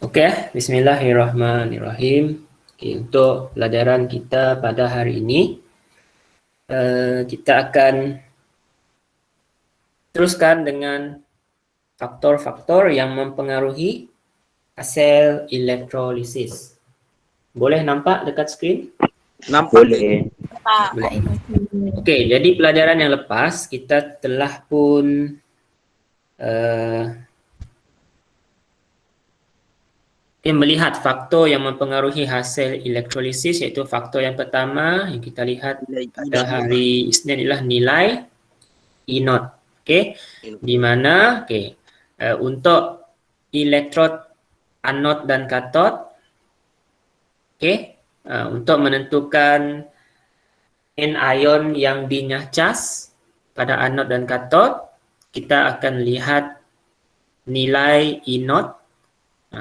Bismillahirrahmanirrahim. Untuk pelajaran kita pada hari ini, kita akan teruskan dengan faktor-faktor yang mempengaruhi hasil elektrolisis. Boleh nampak dekat skrin? Nampak. Boleh. Boleh. Okey, jadi pelajaran yang lepas kita telah pun melihat faktor yang mempengaruhi hasil elektrolisis, iaitu faktor yang pertama yang kita lihat pada hari Isnin ialah nilai E0. Okey, di mana untuk elektrod anod dan katod, untuk menentukan anion yang dinyahcas pada anod dan katod, kita akan lihat nilai E0.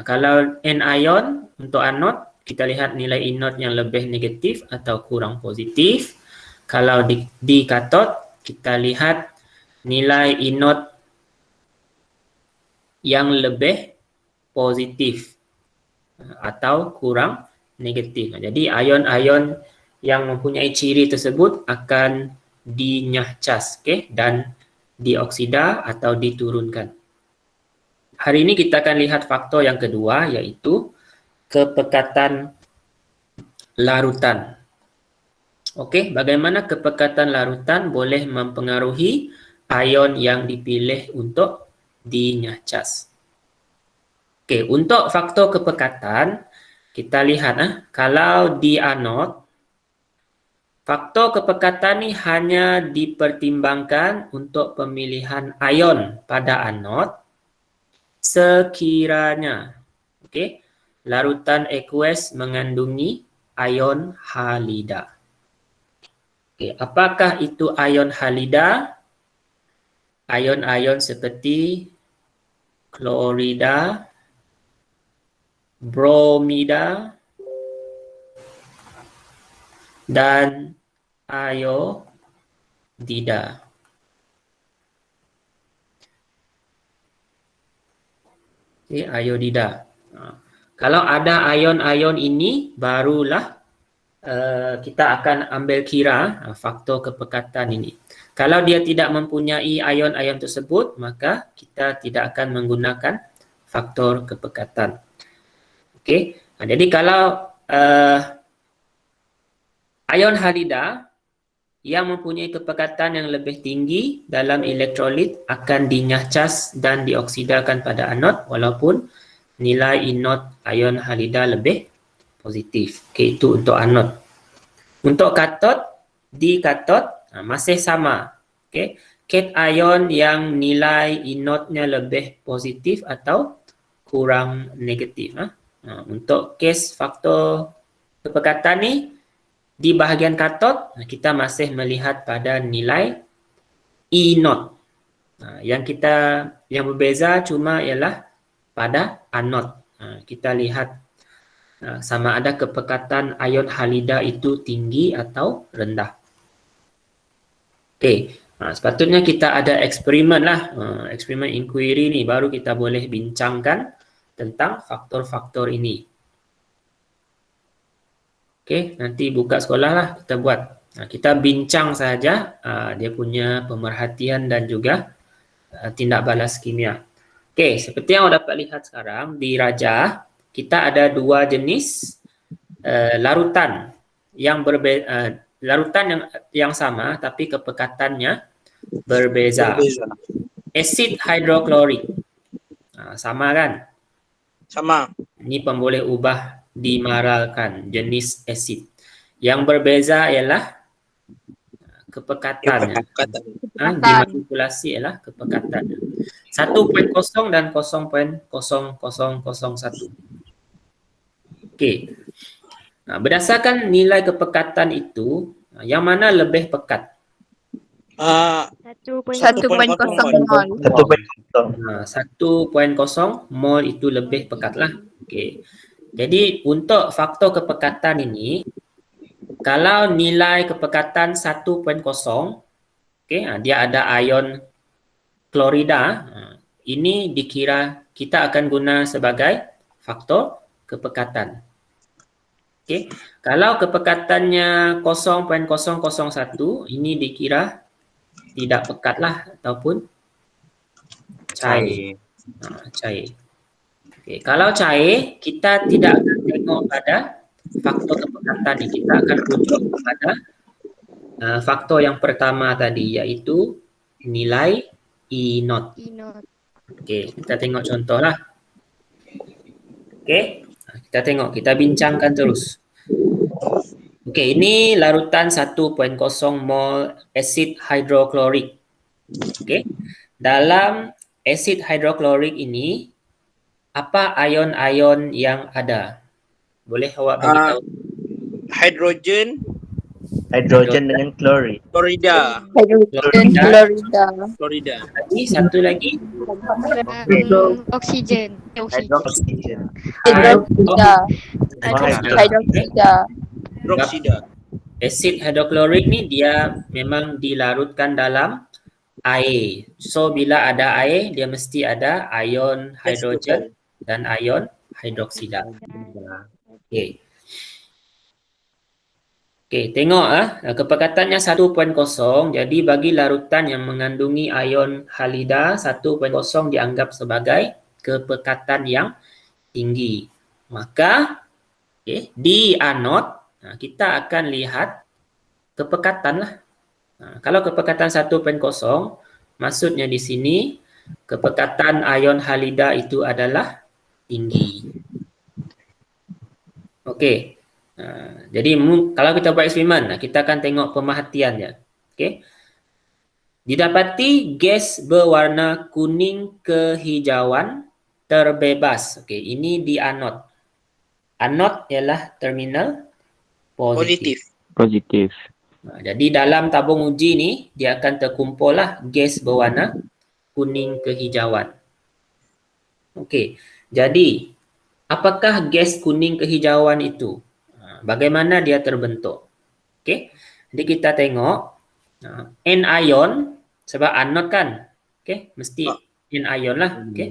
Kalau anion untuk anod, kita lihat nilai E0 yang lebih negatif atau kurang positif. Kalau di katod, kita lihat nilai E0 yang lebih positif atau kurang negatif. Jadi ion-ion yang mempunyai ciri tersebut akan dinyahcas, dan dioksida atau diturunkan. Hari ini kita akan lihat faktor yang kedua, iaitu kepekatan larutan. Okey, bagaimana kepekatan larutan boleh mempengaruhi ion yang dipilih untuk dinyahcas. Okey, untuk faktor kepekatan, kita lihat kalau di anod, faktor kepekatan ni hanya dipertimbangkan untuk pemilihan ion pada anod sekiranya larutan aqueous mengandungi ion halida. Apakah itu ion halida? Ion-ion seperti klorida, bromida, dan iodida. Iodida. Kalau ada ion-ion ini, barulah kita akan ambil kira faktor kepekatan ini. Kalau dia tidak mempunyai ion-ion tersebut, maka kita tidak akan menggunakan faktor kepekatan. Okey. Jadi kalau ion halida yang mempunyai kepekatan yang lebih tinggi dalam elektrolit akan dinyahcas dan dioksidakan pada anod walaupun nilai E0 ion halida lebih positif. Itu untuk anod. Untuk katod, di katod masih sama. Cation yang nilai E0-nya lebih positif atau kurang negatif. Untuk kes faktor kepekatan ni, di bahagian katod, kita masih melihat pada nilai E0. Yang berbeza cuma ialah pada anod. Kita lihat sama ada kepekatan ion halida itu tinggi atau rendah. Sepatutnya kita ada eksperimen lah. Eksperimen inquiry ni baru kita boleh bincangkan tentang faktor-faktor ini. Nanti buka sekolah lah kita buat. Kita bincang saja dia punya pemerhatian dan juga tindak balas kimia. Seperti yang dapat lihat sekarang di rajah, kita ada dua jenis larutan yang berbeza, larutan yang sama tapi kepekatannya berbeza. Asid hidroklorik. Sama kan? Sama. Ini pemboleh ubah dimaralkan, jenis asid. Yang berbeza ialah kepekatannya. Dimanipulasi ialah kepekatannya. 1.0 dan 0.0001. Berdasarkan nilai kepekatan itu, yang mana lebih pekat? 1.0 mol. 1.0 mol itu lebih pekatlah. Jadi untuk faktor kepekatan ini, kalau nilai kepekatan 1.0, dia ada ion klorida, ini dikira kita akan guna sebagai faktor kepekatan. Okey, kalau kepekatannya 0.001, ini dikira tidak pekat lah ataupun cair. Cair. Okey, kalau cair, kita tidak akan tengok pada faktor kepekatan ni. Kita akan rujuk kepada faktor yang pertama tadi, iaitu nilai E0. Okey, kita tengok contohlah. Okey, kita tengok, kita bincangkan terus. Okey, ini larutan 1.0 mol asid hidroklorik. Okey, dalam asid hidroklorik ini, apa ion-ion yang ada? Boleh awak beritahu? Hidrogen, Hidrogen dengan klorin. klorida, Hidrogen, klorida. Lagi, satu lagi. Oksigen. Hidroksigen. Hidroksida. Hidroksida. hidroksida. Asid hidroklorik ni dia memang dilarutkan dalam air. So bila ada air, dia mesti ada ion hidrogen dan ion hidroksida. Okey. Okey, tengok kepekatannya 1.0. Jadi bagi larutan yang mengandungi ion halida, 1.0 dianggap sebagai kepekatan yang tinggi. Maka di anod kita akan lihat kepekatan lah. Kalau kepekatan 1.0, maksudnya di sini kepekatan ion halida itu adalah tinggi. Okey. Jadi kalau kita buat eksperimen, kita akan tengok pemerhatiannya. Okey. Didapati gas berwarna kuning kehijauan terbebas. Okey, ini di anod. Anod ialah terminal positif. Positif. Jadi dalam tabung uji ni dia akan terkumpullah gas berwarna kuning kehijauan. Okey. Jadi apakah gas kuning kehijauan itu? Bagaimana dia terbentuk? Okey. Jadi kita tengok anion sebab anod kan. Okey, mesti anion lah. Okey.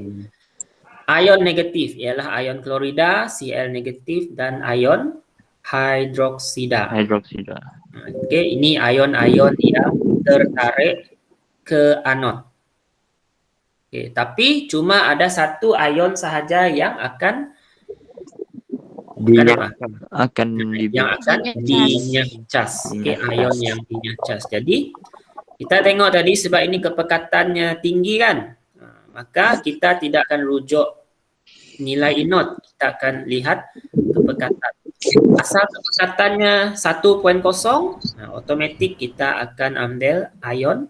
Ion negatif ialah ion klorida, Cl negatif dan ion hidroksida. Okey, ini ion-ion yang tertarik ke anod. Okey, tapi cuma ada satu ion sahaja yang akan dinyacas. Okey, ion yang dinyacas. Jadi kita tengok tadi sebab ini kepekatannya tinggi kan. Maka kita tidak akan rujuk nilai E0, kita akan lihat kepekatan. Asal kepekatannya 1.0, otomatik kita akan ambil ion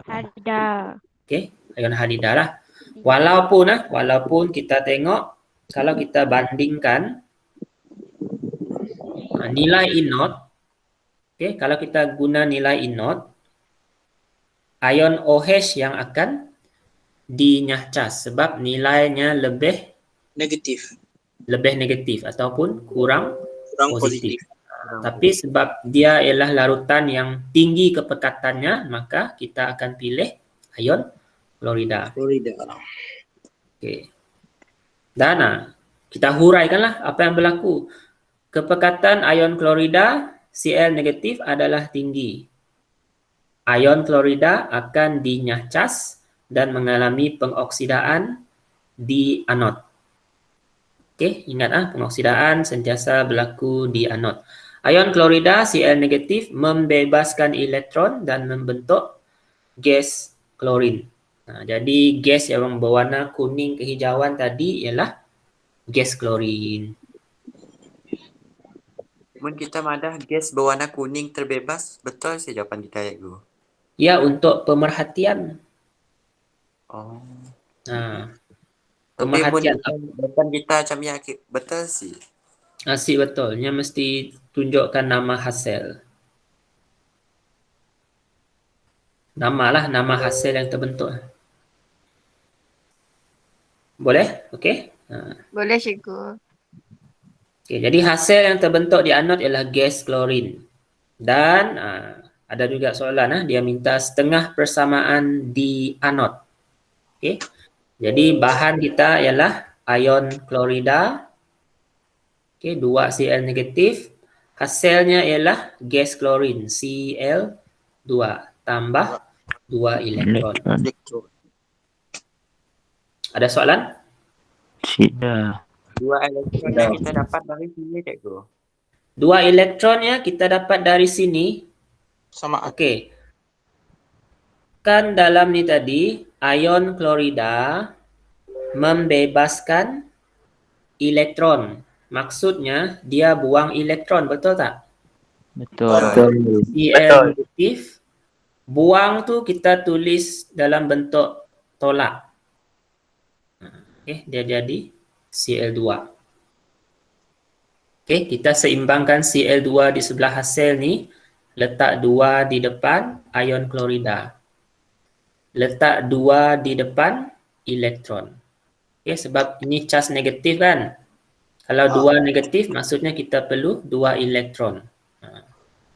halida. Okey, ion halida lah. Walaupun kita tengok kalau kita bandingkan nilai E0, okey, kalau kita guna nilai E0, ion OH yang akan dinyacas sebab nilainya lebih negatif ataupun kurang positif. Tapi sebab dia ialah larutan yang tinggi kepekatannya, maka kita akan pilih ion klorida. Okey. Dan kita huraikanlah apa yang berlaku. Kepekatan ion klorida Cl negatif adalah tinggi. Ion klorida akan dinyacas dan mengalami pengoksidaan di anod. Okey, ingat pengoksidaan sentiasa berlaku di anod. Ion klorida Cl negatif membebaskan elektron dan membentuk gas klorin. Jadi gas yang berwarna kuning kehijauan tadi ialah gas klorin. Mun kita madah gas berwarna kuning terbebas, betul sih jawapan kita ya, Guru? Ya, untuk pemerhatian. Oh. Pemerhatian. Depan kita macam ya, betul sih. Asyik betulnya mesti tunjukkan nama hasil. Nama hasil yang terbentuk. Boleh? Okey. Boleh, cikgu. Okey, jadi hasil yang terbentuk di anod ialah gas klorin. Dan ada juga soalan dia minta setengah persamaan di anod. Okey. Jadi bahan kita ialah ion klorida. Okey, 2 Cl negatif. Hasilnya ialah gas klorin Cl2 tambah 2 elektron. Elektron. Elektron. Ada soalan? Tidak. 2 elektron yang kita dapat dari sini, cikgu. 2 elektronnya kita dapat dari sini. Sama Okey. Kan dalam ni tadi, ion klorida membebaskan elektron. Maksudnya dia buang elektron, betul tak? Betul. Cl negatif. Buang tu kita tulis dalam bentuk tolak. Okey, dia jadi Cl2. Okey, kita seimbangkan Cl2 di sebelah hasil ni. Letak 2 di depan ion klorida. Letak 2 di depan elektron. Okey, sebab ini charge negatif kan? Kalau 2 negatif, maksudnya kita perlu 2 elektron.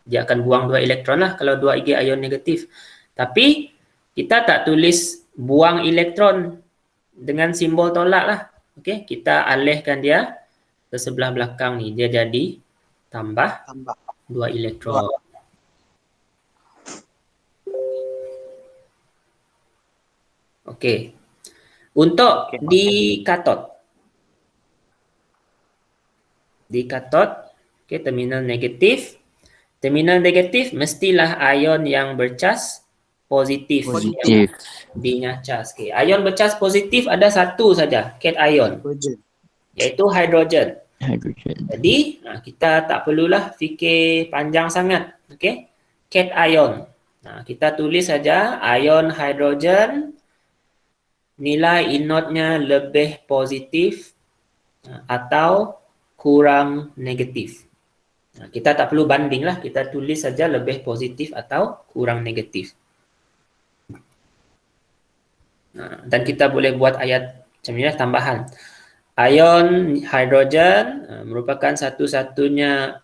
Dia akan buang 2 elektron lah kalau 2 Ig ion negatif. Tapi, kita tak tulis buang elektron dengan simbol tolak lah. Okey, kita alihkan dia ke sebelah belakang ni. Dia jadi tambah 2 elektron. Okey. Untuk di katod. Di katod, okay, terminal negatif. Terminal negatif mestilah ion yang bercas positif. Positif. Dinya cas. Okay. Ion bercas positif ada satu saja, cation, iaitu hidrogen. Hydrogen. Jadi, kita tak perlulah fikir panjang sangat. Okay? Cation. Kita tulis saja ion hidrogen nilai inotnya lebih positif atau kurang negatif. Kita tak perlu banding lah, kita tulis saja lebih positif atau kurang negatif. Dan kita boleh buat ayat macam ni lah, tambahan. Ion hidrogen merupakan satu-satunya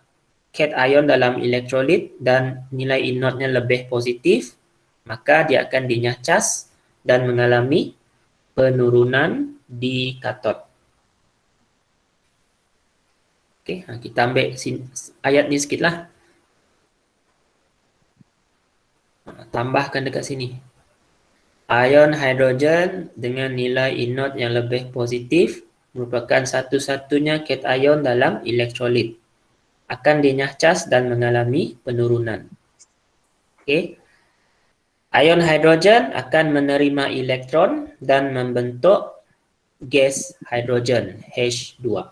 cation dalam elektrolit dan nilai inotnya lebih positif, maka dia akan dinyacas dan mengalami penurunan di katod. Okey, kita ambil ayat ni sikit lah. Tambahkan dekat sini. Ion hidrogen dengan nilai inot yang lebih positif merupakan satu-satunya cation dalam elektrolit. Akan dinyacas dan mengalami penurunan. Okey. Ion hidrogen akan menerima elektron dan membentuk gas hidrogen H2.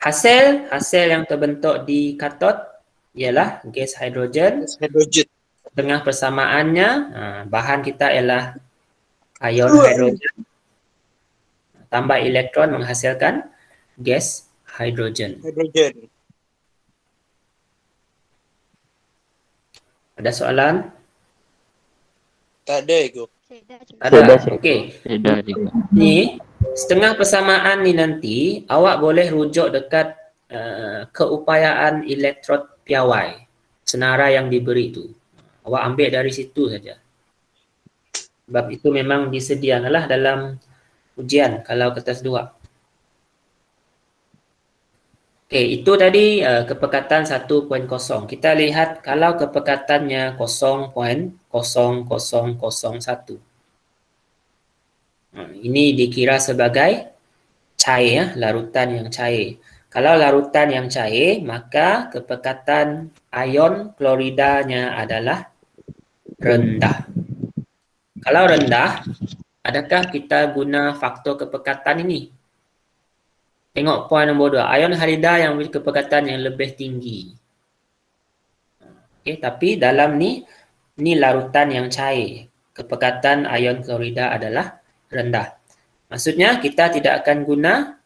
Hasil yang terbentuk di katod ialah gas hidrogen. Tengah persamaannya, bahan kita ialah ion hidrogen. Tambah elektron menghasilkan gas hidrogen. Ada soalan? Tak ada, Ego. Ada. Okey. Tidak juga. Ni setengah persamaan ni nanti awak boleh rujuk dekat keupayaan elektrod piawai, senarai yang diberi tu. Awak ambil dari situ saja. Sebab itu memang disediakanlah dalam ujian kalau kertas 2. Okey, itu tadi kepekatan 1.0. Kita lihat kalau kepekatannya 0.0001. Ini dikira sebagai cair, ya, larutan yang cair. Kalau larutan yang cair, maka kepekatan ion kloridanya adalah rendah. Kalau rendah, adakah kita guna faktor kepekatan ini? Tengok poin nombor 2. Ion halida yang memiliki kepekatan yang lebih tinggi. Okay, tapi dalam ni larutan yang cair. Kepekatan ion klorida adalah rendah. Maksudnya kita tidak akan guna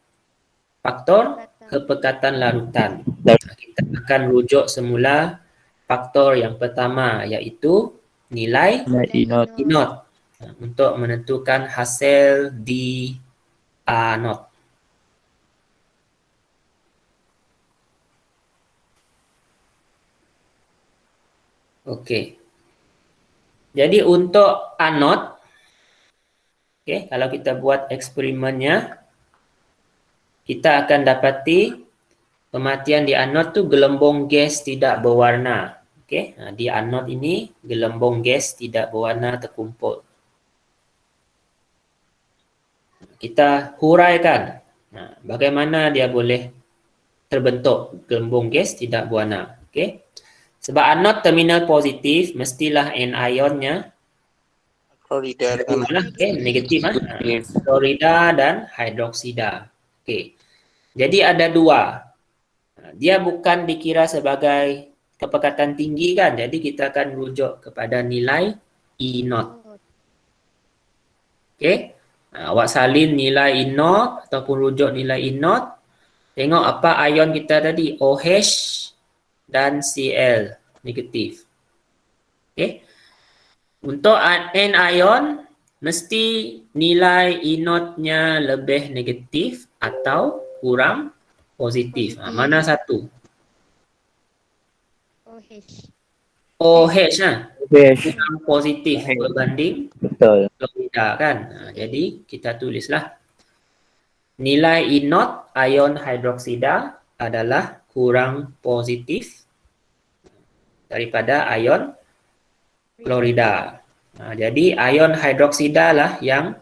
faktor kepekatan larutan. Kita akan rujuk semula faktor yang pertama, iaitu nilai Inot. untuk menentukan hasil di A0. Okey. Jadi untuk anod, Okey, kalau kita buat eksperimennya, kita akan dapati pematian di anod tu gelembung gas tidak berwarna. Okey, di anod ini gelembung gas tidak berwarna terkumpul. Kita huraikan bagaimana dia boleh terbentuk gelembung gas tidak berwarna. Okey. Sebab anod terminal positif mestilah ionnya Klorida dengan negatif klorida dan hidroksida. Okey. Jadi ada dua. Dia bukan dikira sebagai kepekatan tinggi kan. Jadi kita akan rujuk kepada nilai E0. Okey. Awak salin nilai E0 ataupun rujuk nilai E0. Tengok apa ion kita tadi, OH dan Cl negatif. Okey. Untuk anion mesti nilai E0-nya lebih negatif atau kurang positif. Mana satu? OH kurang positif berbanding Betul. klorida kan. Jadi kita tulislah nilai E0 ion hidroksida adalah kurang positif daripada ion klorida. Jadi ion hidroksida lah yang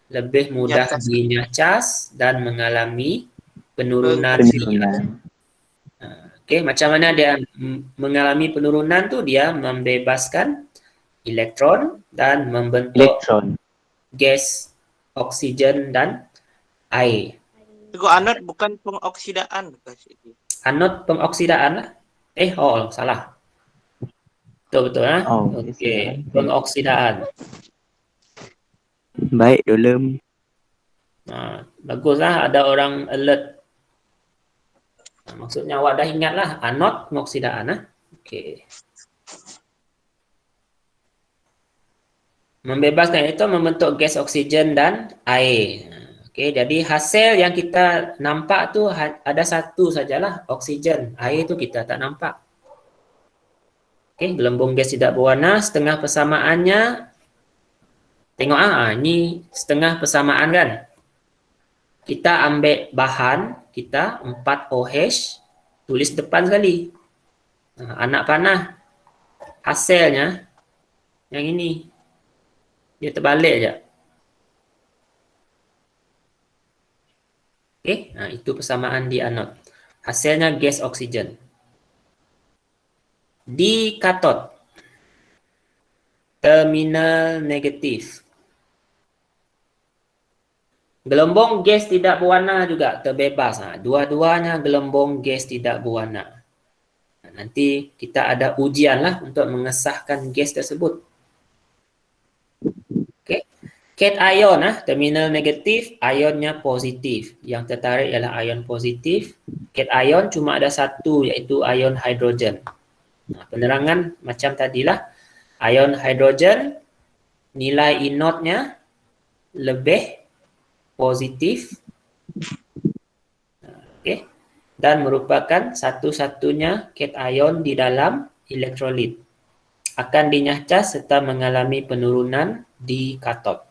lebih mudah dinyacas dan mengalami penurunan. Okey, macam mana dia mengalami penurunan tu? Dia membebaskan elektron dan membentuk gas, oksigen dan air. Cikgu, anod bukan pengoksidaan. Anod pengoksidaan lah. Salah. Betul ha? Okey, pengoksidaan. Baik, Dolem. Baguslah ada orang alert. Maksudnya awak dah ingat lah anod pengoksidaan ha? Okey. Membebaskan itu membentuk gas oksigen dan air. Okey, jadi hasil yang kita nampak tu ada satu sajalah, oksigen. Air tu kita tak nampak. Okey, gelembung gas tidak berwarna, setengah persamaannya. Tengok ini setengah persamaan kan. Kita ambil bahan kita 4OH, tulis depan sekali. Anak panah. Hasilnya yang ini. Dia terbalik je. Okey, itu persamaan di anod. Hasilnya gas oksigen. Di katod, terminal negatif. Gelembung gas tidak berwarna juga terbebas. Dua-duanya gelembung gas tidak berwarna. Nanti kita ada ujian lah untuk mengesahkan gas tersebut. Okey. Cation terminal negatif, ionnya positif. Yang tertarik ialah ion positif. Cation cuma ada satu, iaitu ion hidrogen. Penerangan macam tadilah. Ion hidrogen nilai E0-nya lebih positif. Okey. Dan merupakan satu-satunya cation di dalam elektrolit. Akan dinyacas serta mengalami penurunan di katod.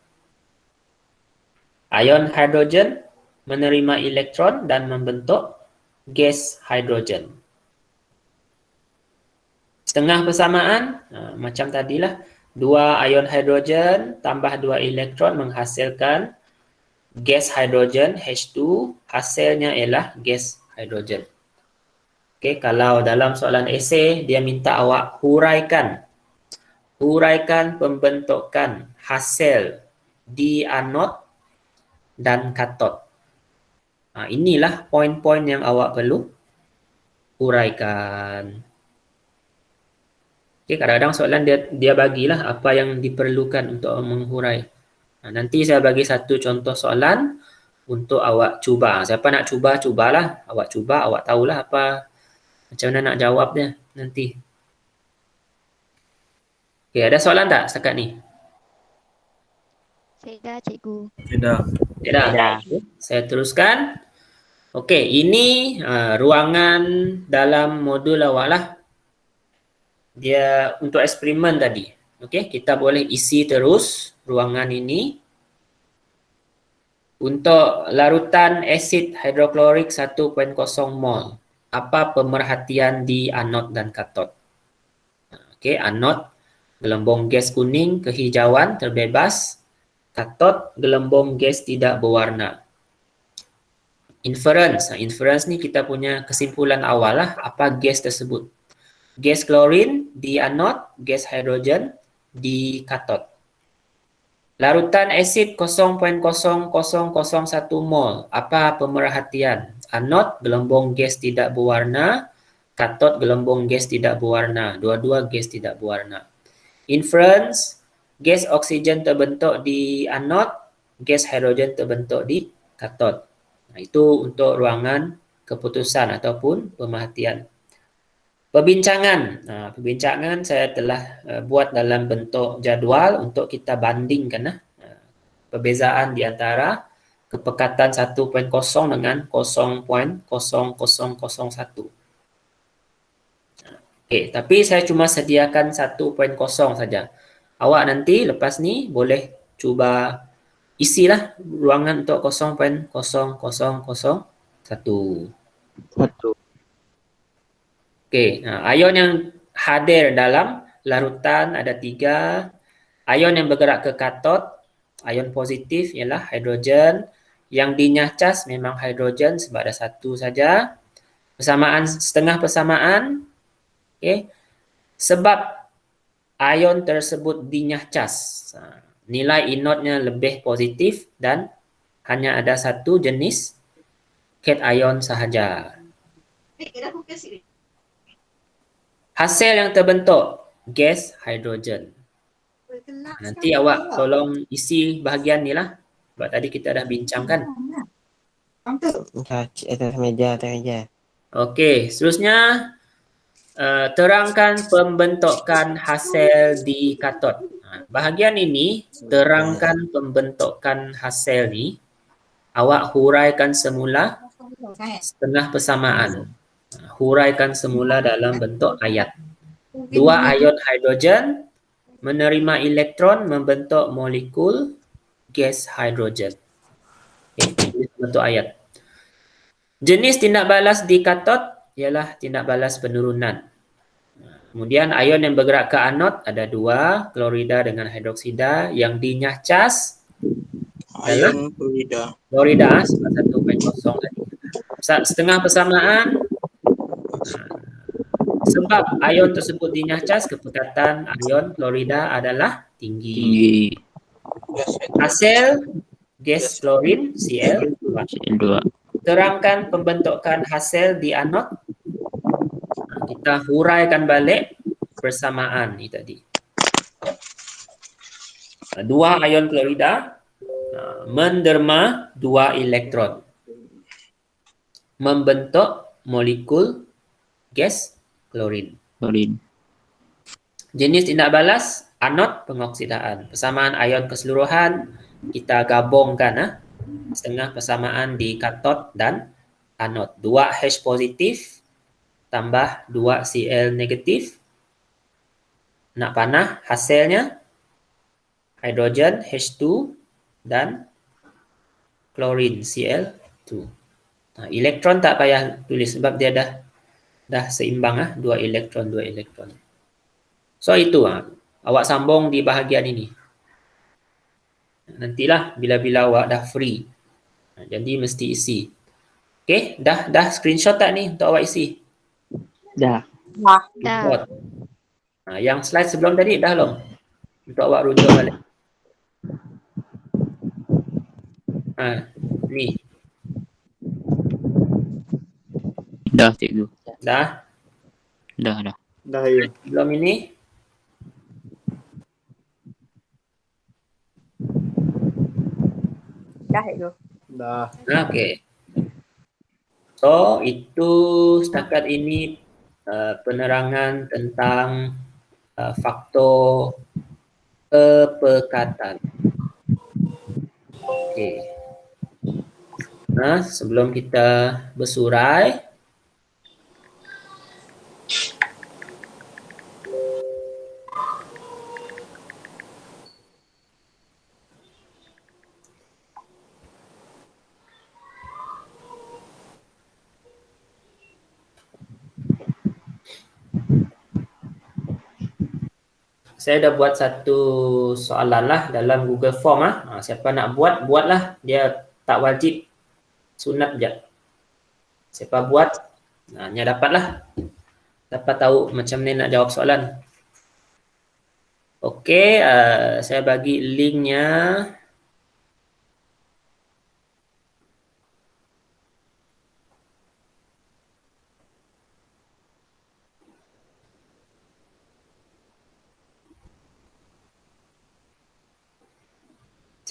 Ion hidrogen menerima elektron dan membentuk gas hidrogen. Setengah persamaan, macam tadilah, 2 ion hidrogen tambah 2 elektron menghasilkan gas hidrogen H2, hasilnya ialah gas hidrogen. Okey, kalau dalam soalan esei dia minta awak huraikan pembentukan hasil di anod dan katod. Inilah poin-poin yang awak perlu huraikan. Okey, kadang-kadang soalan dia bagilah apa yang diperlukan untuk menghurai. Nanti saya bagi satu contoh soalan untuk awak cuba. Siapa nak cuba, cubalah. Awak cuba, awak tahulah apa macam mana nak jawabnya nanti. Okey, ada soalan tak setakat ni? Tidak, cikgu. Tidak. Saya teruskan. Okey, ini ruangan dalam modul awak lah. Dia untuk eksperimen tadi. Okey, kita boleh isi terus ruangan ini. Untuk larutan asid hidroklorik 1.0 mol, apa pemerhatian di anod dan katod? Okey, anod gelembung gas kuning kehijauan terbebas, katod gelembung gas tidak berwarna. Inference. Inference ni kita punya kesimpulan awal lah, apa gas tersebut. Gas klorin di anod, gas hidrogen di katod. Larutan asid 0.0001 mol, apa pemerhatian? Anod gelembung gas tidak berwarna, katod gelembung gas tidak berwarna, dua-dua gas tidak berwarna. Inference, gas oksigen terbentuk di anod, gas hidrogen terbentuk di katod. Itu untuk ruangan keputusan ataupun pemerhatian. Perbincangan. Perbincangan saya telah buat dalam bentuk jadual untuk kita bandingkan perbezaan di antara kepekatan 1.0 dengan 0.0001. Okey, tapi saya cuma sediakan 1.0 saja. Awak nanti lepas ni boleh cuba isilah ruangan untuk 0.0001. Okey, ion yang hadir dalam larutan ada 3. Ion yang bergerak ke katod, ion positif ialah hidrogen. Yang dinyahcas memang hidrogen sebab ada 1 saja. Persamaan, setengah persamaan. Okey. Sebab ion tersebut dinyahcas, nilai inodnya lebih positif dan hanya ada 1 jenis cation sahaja. Hasil yang terbentuk gas hidrogen. Nanti awak tolong isi bahagian ni lah. Sebab tadi kita dah bincangkan. Atas meja. Okey, seterusnya terangkan pembentukan hasil di katod. Bahagian ini, terangkan pembentukan hasil ni. Awak huraikan semula setengah persamaan. Huraikan semula dalam bentuk ayat. 2 ion hidrogen menerima elektron membentuk molekul gas hidrogen. Ini bentuk ayat. Jenis tindak balas di katod ialah tindak balas penurunan. Kemudian ion yang bergerak ke anod ada 2, klorida dengan hidroksida. Yang dinyahcas Ion klorida. klorida sebab 1.0 tadi. Setengah persamaan. Sebab ion tersebut dinyahcas, kepekatan ion klorida adalah tinggi. Hasil gas klorin Cl2. Terangkan pembentukan hasil di anod. Kita huraikan balik persamaan ni tadi. 2 ion klorida menderma 2 elektron. Membentuk molekul gas klorin. Jenis tindak balas anod pengoksidaan. Persamaan ion keseluruhan kita gabungkan setengah persamaan di katod dan anod. 2 H positif tambah 2 Cl negatif. Nak panah hasilnya hidrogen H2 dan klorin Cl2. Elektron tak payah tulis sebab dia dah seimbang 2 elektron. So itu awak sambung di bahagian ini. Nantilah bila-bila awak dah free. Jadi mesti isi. Okey, dah screenshot tak ni untuk awak isi? Dah. Dah. Yang slide sebelum tadi dah belum? Untuk awak rujuk balik. Ni. Dah, cikgu. Dah? Dah. Dah ya. Belum ini? Dah itu. Dah. Okey. So, itu setakat ini penerangan tentang faktor kepekatan. Okey. Sebelum kita bersurai, Saya dah buat satu soalan lah dalam Google Form ah. Siapa nak buat, buatlah. Dia tak wajib, sunat je. Siapa buat, nya dapatlah. Dapat tahu macam mana nak jawab soalan. Okey, saya bagi linknya.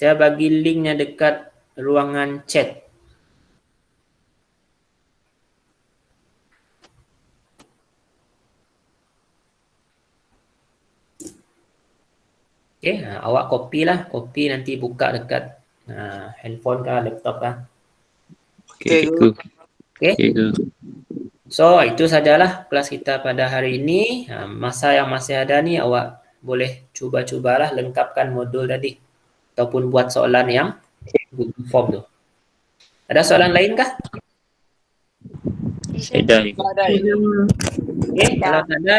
Saya bagi linknya dekat ruangan chat. Okey, awak copy lah. Copy nanti buka dekat handphone kah, laptop kah. Okey, cikgu. Okey. Cikgu. So, itu sajalah kelas kita pada hari ini. Masa yang masih ada ni, awak boleh cuba-cubalah lengkapkan modul tadi. Ataupun buat soalan yang Google Form tu. Ada soalan lain kah? Saya dah, cikgu. Okey, kalau tak ada,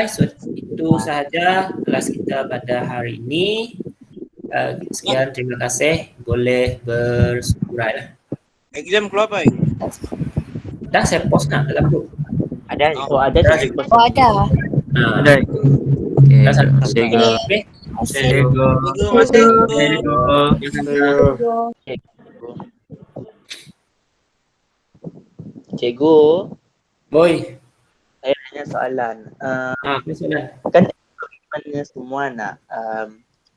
itu sahaja kelas kita pada hari ini. Sekian, terima kasih. Boleh bersurai lah. Exam keluar apa? Dah saya post nak dalam tu. Ada, ada cikgu. Oh, ada. Ada. Okey, Dah satu. cikgu. Okey. Cikgu, masih. Cikgu, Boy. saya tanya soalan. Apa soalan? Mana semua nak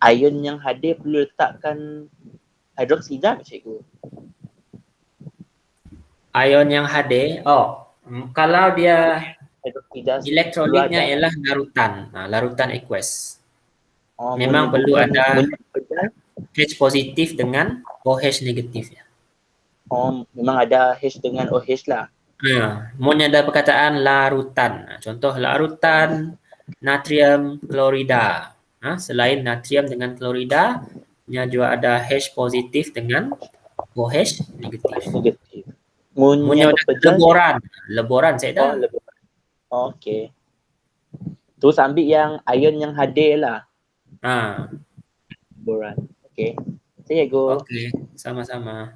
ion yang hadir perlu letakkan hidroksida ke cikgu? Ion yang hadir, kalau dia Hidroksida elektrolitnya perlu ada. ialah larutan, larutan aqueous. Oh, Memang perlu ada ada. H positif dengan OH negatif. Oh, memang ada H dengan OH lah. Mun ada perkataan larutan. Contoh larutan natrium klorida. Selain natrium dengan klorida, nya juga ada H positif dengan OH negatif. Negatif. Munnya Munnya berpedas. leboran saya dah. Oh, lebih. Oh, okey. Terus ambil yang ion yang hadir lah. Ha, Boran. Okey. Saya go. okey, sama-sama.